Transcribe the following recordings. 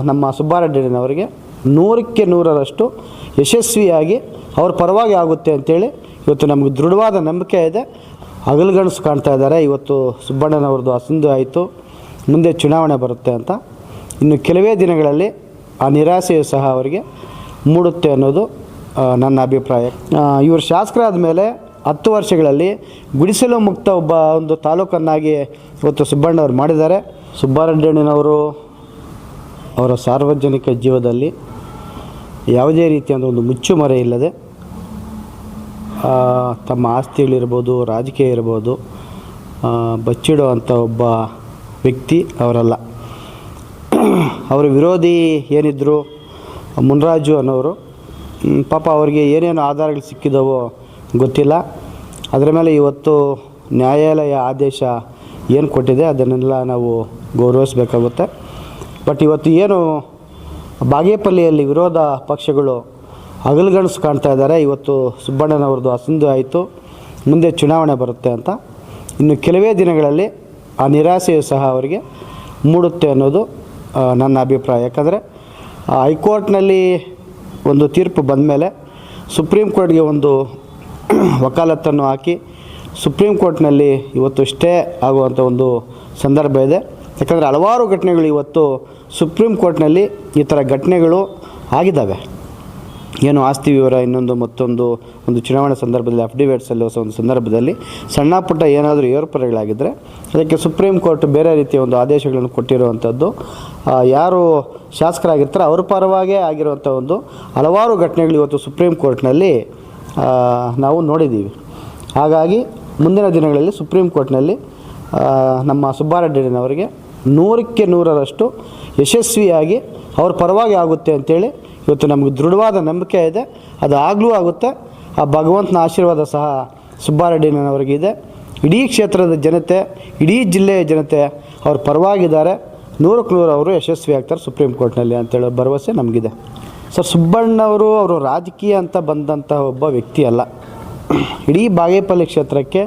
ನಮ್ಮ ಸುಬ್ಬಾರೆಡ್ಡಿನವರಿಗೆ 100ಕ್ಕೆ 100ರಷ್ಟು ಯಶಸ್ವಿಯಾಗಿ ಅವ್ರ ಪರವಾಗಿ ಆಗುತ್ತೆ ಅಂಥೇಳಿ ಇವತ್ತು ನಮಗೆ ದೃಢವಾದ ನಂಬಿಕೆ ಇದೆ. ಹಗಲುಗನಸು ಕಾಣ್ತಾ ಇದ್ದಾರೆ. ಇವತ್ತು ಸುಬ್ಬಣ್ಣನವ್ರದ್ದು ಅಸಿಂಧು ಆಯಿತು, ಮುಂದೆ ಚುನಾವಣೆ ಬರುತ್ತೆ ಅಂತ. ಇನ್ನು ಕೆಲವೇ ದಿನಗಳಲ್ಲಿ ಆ ನಿರಾಸೆಯು ಸಹ ಅವರಿಗೆ ಮೂಡುತ್ತೆ ಅನ್ನೋದು ನನ್ನ ಅಭಿಪ್ರಾಯ. ಇವರು ಶಾಸಕರಾದ ಮೇಲೆ 10 ವರ್ಷಗಳಲ್ಲಿ ಗುಡಿಸಲು ಮುಕ್ತ ಒಂದು ತಾಲೂಕನ್ನಾಗಿ ಇವತ್ತು ಸುಬ್ಬಣ್ಣವ್ರು ಮಾಡಿದ್ದಾರೆ. ಸುಬ್ಬಾರೆಡ್ಡಿಯಣ್ಣನವರು ಅವರ ಸಾರ್ವಜನಿಕ ಜೀವನದಲ್ಲಿ ಯಾವುದೇ ರೀತಿಯಾದ ಒಂದು ಮುಚ್ಚುಮರೆ ಇಲ್ಲದೆ ತಮ್ಮ ಆಸ್ತಿಗಳಿರ್ಬೋದು, ರಾಜಕೀಯ ಇರ್ಬೋದು, ಬಚ್ಚಿಡೋ ಅಂಥ ಒಬ್ಬ ವ್ಯಕ್ತಿ ಅವರಲ್ಲ. ಅವರ ವಿರೋಧಿ ಏನಿದ್ರು ಮುನ್ರಾಜು ಅನ್ನೋರು, ಪಾಪ ಅವರಿಗೆ ಏನೇನು ಆಧಾರಗಳು ಸಿಕ್ಕಿದವೋ ಗೊತ್ತಿಲ್ಲ. ಅದರ ಮೇಲೆ ಇವತ್ತು ನ್ಯಾಯಾಲಯ ಆದೇಶ ಏನು ಕೊಟ್ಟಿದೆ ಅದನ್ನೆಲ್ಲ ನಾವು ಗೌರವಿಸಬೇಕಾಗುತ್ತೆ. ಬಟ್ ಇವತ್ತು ಏನು ಬಾಗೇಪಲ್ಲಿಯಲ್ಲಿ ವಿರೋಧ ಪಕ್ಷಗಳು ಹಗಲುಗನಸು ಕಾಣ್ತಾ ಇದ್ದಾರೆ, ಇವತ್ತು ಸುಬ್ಬಣ್ಣನವ್ರದ್ದು ಅಸಿಂಧು ಆಯಿತು, ಮುಂದೆ ಚುನಾವಣೆ ಬರುತ್ತೆ ಅಂತ. ಇನ್ನು ಕೆಲವೇ ದಿನಗಳಲ್ಲಿ ಆ ನಿರಾಸೆಯು ಸಹ ಅವರಿಗೆ ಮೂಡುತ್ತೆ ಅನ್ನೋದು ನನ್ನ ಅಭಿಪ್ರಾಯ. ಯಾಕಂದರೆ ಹೈಕೋರ್ಟ್ನಲ್ಲಿ ಒಂದು ತೀರ್ಪು ಬಂದ ಮೇಲೆ ಸುಪ್ರೀಂ ಕೋರ್ಟ್ಗೆ ಒಂದು ವಕಾಲತ್ತನ್ನು ಹಾಕಿ ಸುಪ್ರೀಂ ಕೋರ್ಟ್ನಲ್ಲಿ ಇವತ್ತು ಸ್ಟೇ ಆಗುವಂಥ ಒಂದು ಸಂದರ್ಭ ಇದೆ. ಯಾಕಂದರೆ ಹಲವಾರು ಘಟನೆಗಳು ಇವತ್ತು ಸುಪ್ರೀಂ ಕೋರ್ಟ್ನಲ್ಲಿ ಈ ಥರ ಘಟನೆಗಳು ಆಗಿದ್ದಾವೆ. ಏನು ಆಸ್ತಿ ವಿವರ ಮತ್ತೊಂದು ಚುನಾವಣೆ ಸಂದರ್ಭದಲ್ಲಿ ಅಫಿಡವಿಟ್ ಸಲ್ಲಿಸೋ ಒಂದು ಸಂದರ್ಭದಲ್ಲಿ ಸಣ್ಣ ಪುಟ್ಟ ಏನಾದರೂ ಏರ್ಪಡೆಗಳಾಗಿದ್ದರೆ ಅದಕ್ಕೆ ಸುಪ್ರೀಂ ಕೋರ್ಟ್ ಬೇರೆ ರೀತಿಯ ಒಂದು ಆದೇಶಗಳನ್ನು ಕೊಟ್ಟಿರುವಂಥದ್ದು, ಯಾರು ಶಾಸಕರಾಗಿರ್ತಾರೆ ಅವ್ರ ಪರವಾಗೇ ಆಗಿರುವಂಥ ಒಂದು ಹಲವಾರು ಘಟನೆಗಳು ಇವತ್ತು ಸುಪ್ರೀಂ ಕೋರ್ಟ್ನಲ್ಲಿ ನಾವು ನೋಡಿದ್ದೀವಿ. ಹಾಗಾಗಿ ಮುಂದಿನ ದಿನಗಳಲ್ಲಿ ಸುಪ್ರೀಂ ಕೋರ್ಟ್ನಲ್ಲಿ ನಮ್ಮ ಸುಬ್ಬಾರೆಡ್ಡಿನವರಿಗೆ 100ಕ್ಕೆ 100ರಷ್ಟು ಯಶಸ್ವಿಯಾಗಿ ಅವ್ರ ಪರವಾಗಿ ಆಗುತ್ತೆ ಅಂಥೇಳಿ ಇವತ್ತು ನಮಗೆ ದೃಢವಾದ ನಂಬಿಕೆ ಇದೆ. ಅದು ಆಗಲೂ ಆಗುತ್ತೆ. ಆ ಭಗವಂತನ ಆಶೀರ್ವಾದ ಸಹ ಸುಬ್ಬಾರೆಡ್ಡಿನವರಿಗಿದೆ. ಇಡೀ ಕ್ಷೇತ್ರದ ಜನತೆ, ಇಡೀ ಜಿಲ್ಲೆಯ ಜನತೆ ಅವ್ರ ಪರವಾಗಿದ್ದಾರೆ. 100ಕ್ಕೆ 100 ಅವರು ಯಶಸ್ವಿ ಆಗ್ತಾರೆ ಸುಪ್ರೀಂ ಕೋರ್ಟ್ನಲ್ಲಿ ಅಂತೇಳೋ ಭರವಸೆ ನಮಗಿದೆ. ಸರ್, ಸುಬ್ಬಣ್ಣವರು ಅವರು ರಾಜಕೀಯ ಅಂತ ಬಂದಂಥ ಒಬ್ಬ ವ್ಯಕ್ತಿ ಅಲ್ಲ. ಇಡೀ ಬಾಗೇಪಲ್ಲಿ ಕ್ಷೇತ್ರಕ್ಕೆ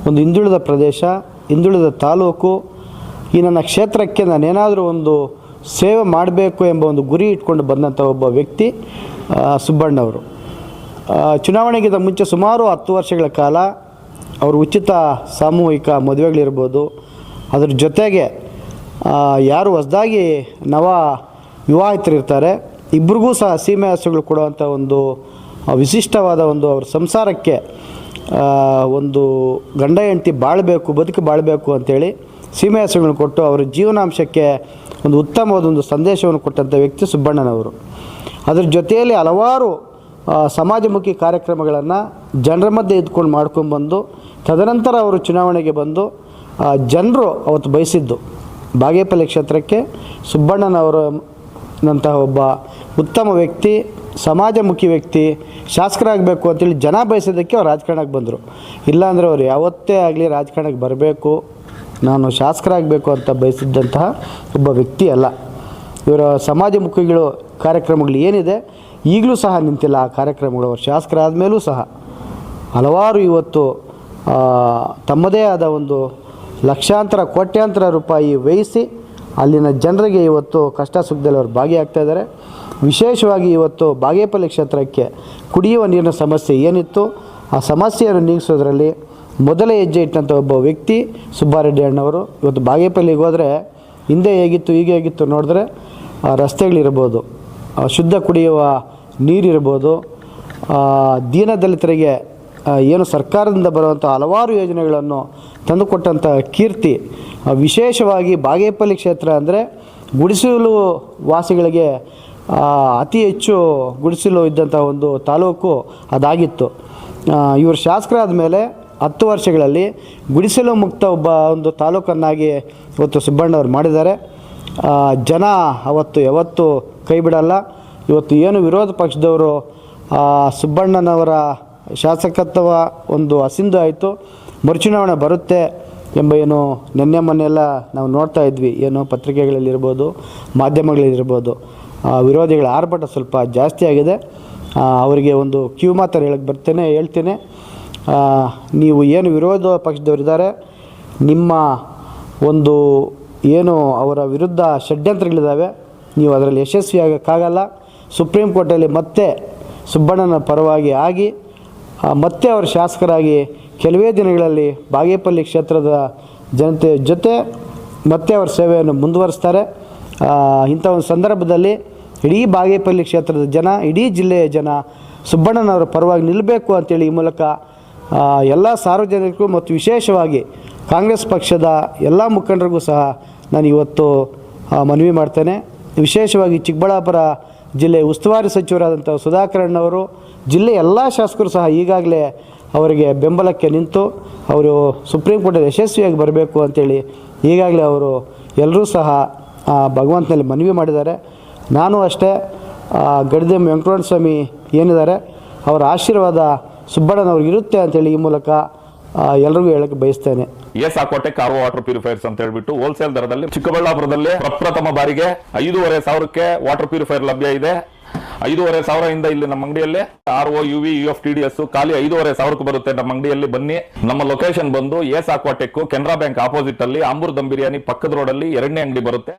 ಒಂದು ಹಿಂದುಳಿದ ಪ್ರದೇಶ, ಹಿಂದುಳಿದ ತಾಲೂಕು, ಈ ನನ್ನ ಕ್ಷೇತ್ರಕ್ಕೆ ನಾನೇನಾದರೂ ಒಂದು ಸೇವೆ ಮಾಡಬೇಕು ಎಂಬ ಒಂದು ಗುರಿ ಇಟ್ಕೊಂಡು ಬಂದಂಥ ಒಬ್ಬ ವ್ಯಕ್ತಿ ಸುಬ್ಬಣ್ಣವರು. ಚುನಾವಣೆಗಿಂತ ಮುಂಚೆ ಸುಮಾರು 10 ವರ್ಷಗಳ ಕಾಲ ಅವರು ಉಚಿತ ಸಾಮೂಹಿಕ ಮದುವೆಗಳಿರ್ಬೋದು, ಅದ್ರ ಜೊತೆಗೆ ಯಾರು ಹೊಸದಾಗಿ ನವ ವಿವಾಹಿತರಿರ್ತಾರೆ ಇಬ್ರಿಗೂ ಸಹ ಸೀಮೆ ಹಸುಗಳು ಕೊಡುವಂಥ ಒಂದು ವಿಶಿಷ್ಟವಾದ ಒಂದು ಅವ್ರ ಸಂಸಾರಕ್ಕೆ ಒಂದು ಗಂಡ ಹೆಂಡತಿ ಬದುಕು ಬಾಳಬೇಕು ಅಂಥೇಳಿ ಸೀಮೆ ಹಸುಗಳನ್ನು ಕೊಟ್ಟು ಅವರ ಜೀವನಾಂಶಕ್ಕೆ ಒಂದು ಉತ್ತಮವಾದೊಂದು ಸಂದೇಶವನ್ನು ಕೊಟ್ಟಂಥ ವ್ಯಕ್ತಿ ಸುಬ್ಬಣ್ಣನವರು. ಅದರ ಜೊತೆಯಲ್ಲಿ ಹಲವಾರು ಸಮಾಜಮುಖಿ ಕಾರ್ಯಕ್ರಮಗಳನ್ನು ಜನರ ಮಧ್ಯೆ ಇದ್ಕೊಂಡು ಮಾಡ್ಕೊಂಡ್ಬಂದು ತದನಂತರ ಅವರು ಚುನಾವಣೆಗೆ ಬಂದು ಜನರು ಅವತ್ತು ಬಯಸಿದ್ದು ಬಾಗೇಪಲ್ಲಿ ಕ್ಷೇತ್ರಕ್ಕೆ ಸುಬ್ಬಣ್ಣನವರಂತಹ ಒಬ್ಬ ಉತ್ತಮ ವ್ಯಕ್ತಿ, ಸಮಾಜಮುಖಿ ವ್ಯಕ್ತಿ ಶಾಸಕರಾಗಬೇಕು ಅಂತೇಳಿ ಜನ ಬಯಸೋದಕ್ಕೆ ಅವ್ರು ರಾಜಕಾರಣಕ್ಕೆ ಬಂದರು. ಇಲ್ಲಾಂದರೆ ಅವರು ಯಾವತ್ತೇ ಆಗಲಿ ರಾಜಕಾರಣಕ್ಕೆ ಬರಬೇಕು, ನಾನು ಶಾಸಕರಾಗಬೇಕು ಅಂತ ಬಯಸಿದ್ದಂತಹ ಒಬ್ಬ ವ್ಯಕ್ತಿ ಅಲ್ಲ. ಇವರ ಸಮಾಜಮುಖಿಗಳು ಕಾರ್ಯಕ್ರಮಗಳು ಏನಿದೆ ಈಗಲೂ ಸಹ ನಿಂತಿಲ್ಲ. ಆ ಕಾರ್ಯಕ್ರಮಗಳು ಅವರು ಶಾಸಕರಾದ ಮೇಲೂ ಸಹ ಹಲವಾರು ಇವತ್ತು ತಮ್ಮದೇ ಆದ ಒಂದು ಲಕ್ಷಾಂತರ ಕೋಟ್ಯಾಂತರ ರೂಪಾಯಿ ವ್ಯಯಿಸಿ ಅಲ್ಲಿನ ಜನರಿಗೆ ಇವತ್ತು ಕಷ್ಟ ಸುಖದಲ್ಲಿ ಅವರು ಭಾಗಿಯಾಗ್ತಾಯಿದ್ದಾರೆ. ವಿಶೇಷವಾಗಿ ಇವತ್ತು ಬಾಗೇಪಲ್ಲಿ ಕ್ಷೇತ್ರಕ್ಕೆ ಕುಡಿಯುವ ನೀರಿನ ಸಮಸ್ಯೆ ಏನಿತ್ತು ಆ ಸಮಸ್ಯೆಯನ್ನು ನೀಗಿಸೋದ್ರಲ್ಲಿ ಮೊದಲ ಹೆಜ್ಜೆ ಇಟ್ಟಂಥ ಒಬ್ಬ ವ್ಯಕ್ತಿ ಸುಬ್ಬಾರೆಡ್ಡಿ ಅಣ್ಣವರು. ಇವತ್ತು ಬಾಗೇಪಲ್ಲಿಗೆ ಹೋದರೆ ಹಿಂದೆ ಹೇಗಿತ್ತು ಈಗ ಹೇಗಿತ್ತು ನೋಡಿದ್ರೆ ರಸ್ತೆಗಳಿರ್ಬೋದು, ಶುದ್ಧ ಕುಡಿಯುವ ನೀರಿರ್ಬೋದು, ದೀನದಲಿತರಿಗೆ ಏನು ಸರ್ಕಾರದಿಂದ ಬರುವಂಥ ಹಲವಾರು ಯೋಜನೆಗಳನ್ನು ತಂದುಕೊಟ್ಟಂಥ ಕೀರ್ತಿ. ವಿಶೇಷವಾಗಿ ಬಾಗೇಪಲ್ಲಿ ಕ್ಷೇತ್ರ ಅಂದರೆ ಗುಡಿಸಲು ವಾಸಿಗಳಿಗೆ ಅತಿ ಹೆಚ್ಚು ಗುಡಿಸಲು ಇದ್ದಂಥ ಒಂದು ತಾಲೂಕು ಅದಾಗಿತ್ತು. ಇವರು ಶಾಸಕರಾದ ಮೇಲೆ 10 ವರ್ಷಗಳಲ್ಲಿ ಗುಡಿಸಲು ಮುಕ್ತ ಒಂದು ತಾಲೂಕನ್ನಾಗಿ ಇವತ್ತು ಸುಬ್ಬಣ್ಣವ್ರು ಮಾಡಿದ್ದಾರೆ. ಜನ ಅವತ್ತು ಯಾವತ್ತೂ ಕೈ ಬಿಡಲ್ಲ. ಇವತ್ತು ಏನು ವಿರೋಧ ಪಕ್ಷದವರು ಸುಬ್ಬಣ್ಣನವರ ಶಾಸಕತ್ವ ಒಂದು ಅಸಿಂಧು ಆಯಿತು, ಮರುಚುನಾವಣೆ ಬರುತ್ತೆ ಎಂಬ ಏನು ಮೊನ್ನೆಲ್ಲ ನಾವು ನೋಡ್ತಾ ಇದ್ವಿ, ಏನು ಪತ್ರಿಕೆಗಳಲ್ಲಿರ್ಬೋದು ಮಾಧ್ಯಮಗಳಲ್ಲಿರ್ಬೋದು ವಿರೋಧಿಗಳ ಆರ್ಭಟ ಸ್ವಲ್ಪ ಜಾಸ್ತಿ ಆಗಿದೆ. ಅವರಿಗೆ ಒಂದು ಮಾತನ್ನು ಹೇಳ್ತೇನೆ. ನೀವು ಏನು ವಿರೋಧ ಪಕ್ಷದವರಿದ್ದಾರೆ, ನಿಮ್ಮ ಒಂದು ಏನು ಅವರ ವಿರುದ್ಧ ಷಡ್ಯಂತ್ರಗಳಿದ್ದಾವೆ ನೀವು ಅದರಲ್ಲಿ ಯಶಸ್ವಿ ಆಗೋಕ್ಕಾಗಲ್ಲ. ಸುಪ್ರೀಂ ಕೋರ್ಟಲ್ಲಿ ಮತ್ತೆ ಸುಬ್ಬಣ್ಣನ ಪರವಾಗಿ ಆಗಿ ಮತ್ತೆ ಅವರು ಶಾಸಕರಾಗಿ ಕೆಲವೇ ದಿನಗಳಲ್ಲಿ ಬಾಗೇಪಲ್ಲಿ ಕ್ಷೇತ್ರದ ಜನತೆ ಜೊತೆ ಮತ್ತೆ ಅವರ ಸೇವೆಯನ್ನು ಮುಂದುವರಿಸ್ತಾರೆ. ಇಂಥ ಒಂದು ಸಂದರ್ಭದಲ್ಲಿ ಇಡೀ ಬಾಗೇಪಲ್ಲಿ ಕ್ಷೇತ್ರದ ಜನ, ಇಡೀ ಜಿಲ್ಲೆಯ ಜನ ಸುಬ್ಬಣ್ಣನವರ ಪರವಾಗಿ ನಿಲ್ಲಬೇಕು ಅಂತೇಳಿ ಈ ಮೂಲಕ ಎಲ್ಲ ಸಾರ್ವಜನಿಕರು ಮತ್ತು ವಿಶೇಷವಾಗಿ ಕಾಂಗ್ರೆಸ್ ಪಕ್ಷದ ಎಲ್ಲ ಮುಖಂಡರಿಗೂ ಸಹ ನಾನು ಇವತ್ತು ಮನವಿ ಮಾಡ್ತೇನೆ. ವಿಶೇಷವಾಗಿ ಚಿಕ್ಕಬಳ್ಳಾಪುರ ಜಿಲ್ಲೆ ಉಸ್ತುವಾರಿ ಸಚಿವರಾದಂಥ ಸುಧಾಕರಣ್ಣವರು, ಜಿಲ್ಲೆಯ ಎಲ್ಲ ಶಾಸಕರು ಸಹ ಈಗಾಗಲೇ ಅವರಿಗೆ ಬೆಂಬಲಕ್ಕೆ ನಿಂತು ಅವರು ಸುಪ್ರೀಂ ಕೋರ್ಟಲ್ಲಿ ಯಶಸ್ವಿಯಾಗಿ ಬರಬೇಕು ಅಂತೇಳಿ ಈಗಾಗಲೇ ಅವರು ಎಲ್ಲರೂ ಸಹ ಭಗವಂತನಲ್ಲಿ ಮನವಿ ಮಾಡಿದ್ದಾರೆ. ನಾನು ಅಷ್ಟೇ ಗಡಿದೆಮ್ ವೆಂಕಟರಮಣ ಸ್ವಾಮಿ ಏನಿದ್ದಾರೆ ಅವರ ಆಶೀರ್ವಾದ ಸುಬ್ಬಣ್ಣನವ್ರಿಗೆ ಇರುತ್ತೆ ಅಂತೇಳಿ ಈ ಮೂಲಕ ಎಲ್ರಿಗೂ ಹೇಳಕ್ಕೆ ಬಯಸ್ತೇನೆ. ಎಸ್ಆಕ್ವಾಟೆಕ್ ಆರ್ಒ ವಾಟರ್ ಪ್ಯೂರಿಫೈರ್ಸ್ ಅಂತ ಹೇಳ್ಬಿಟ್ಟು ಹೋಲ್ಸೇಲ್ ದರದಲ್ಲಿ ಚಿಕ್ಕಬಳ್ಳಾಪುರದಲ್ಲಿ ಪ್ರಪ್ರಥಮ ಬಾರಿಗೆ 5,500 ವಾಟರ್ ಪ್ಯೂರಿಫೈರ್ ಲಭ್ಯ ಇದೆ. 5,500 ಇಲ್ಲಿ ನಮ್ಮ ಅಂಗಡಿಯಲ್ಲಿ RO UV UFTDS ಖಾಲಿ 5,500 ಬರುತ್ತೆ. ನಮ್ಮ ಅಂಗಡಿಯಲ್ಲಿ ಬನ್ನಿ. ನಮ್ಮ ಲೊಕೇಶನ್ ಬಂದು ಎಸ್ಆಕ್ವಾಟೆಕ್ ಕೆನರಾ ಬ್ಯಾಂಕ್ ಆಪೋಸಿಟ್ ಅಲ್ಲಿ ಆಂಬೂರ್ ದಮ್ ಬಿರಿಯಾನಿ ಪಕ್ಕದ ರೋಡ್ ಅಲ್ಲಿ 2ನೇ ಅಂಗಡಿ ಬರುತ್ತೆ.